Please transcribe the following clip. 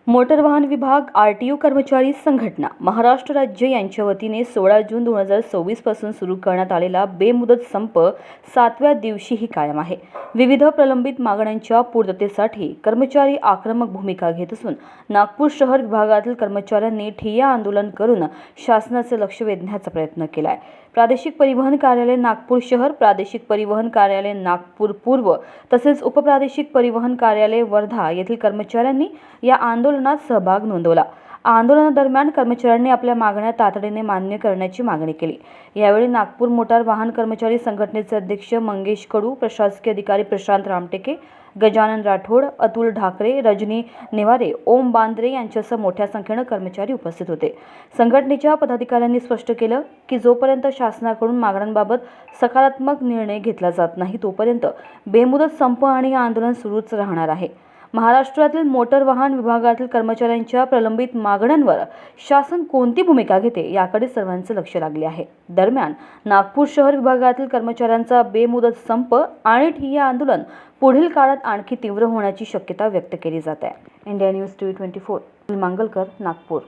Motor वाहन विभाग RTO कर्मचारी संघटना महाराष्ट्र राज्य यांच्या वतीने 16 जून 2024 पासून सुरू करण्यात आलेला बेमुदत संप 7व्या दिवशीही कायम आहे। विविध प्रलंबित मागण्यांच्या पूर्ततेसाठी कर्मचारी आक्रमक भूमिका घेत असून नागपूर शहर विभागातील कर्मचाऱ्यांनी ठिय्या आंदोलन करून शासनाचे लक्ष वेधण्याचा प्रयत्न केला आहे। प्रादेशिक परिवहन कार्यालय नागपूर शहर, प्रादेशिक परिवहन कार्यालय नागपूर पूर्व तसेच उपप्रादेशिक परिवहन कार्यालय वर्धा येथील कर्मचाऱ्यांनी या आंदोलनात सहभाग नोंदवला। आंदोलनादरम्यान कर्मचाऱ्यांनी आपल्या मागण्या तातडीने मान्य करण्याची मागणी केली। यावेळी नागपूर मोटार वाहन कर्मचारी संघटनेचे अध्यक्ष मंगेश कडू, प्रशासकीय अधिकारी प्रशांत रामटेके, गजानन राठोड, अतुल ढाकरे, रजनी नेवारे, ओम बांद्रे यांच्यासह मोठ्या संख्येने कर्मचारी उपस्थित होते। संघटनेच्या पदाधिकाऱ्यांनी स्पष्ट केलं की जोपर्यंत शासनाकडून मागण्यांबाबत सकारात्मक निर्णय घेतला जात नाही तोपर्यंत बेमुदत संप आणि आंदोलन सुरूच राहणार आहे। महाराष्ट्रातील मोटर वाहन विभागातील कर्मचाऱ्यांच्या प्रलंबित मागण्यांवर शासन कोणती भूमिका घेते याकडे सर्वांचे लक्ष लागले आहे। दरम्यान नागपूर शहर विभागातील कर्मचाऱ्यांचा बेमुदत संप आणि ठिय्या आंदोलन पुढील काळात आणखी तीव्र होण्याची शक्यता व्यक्त केली जात आहे। India news TV 24 Mangalkar, Nagpur.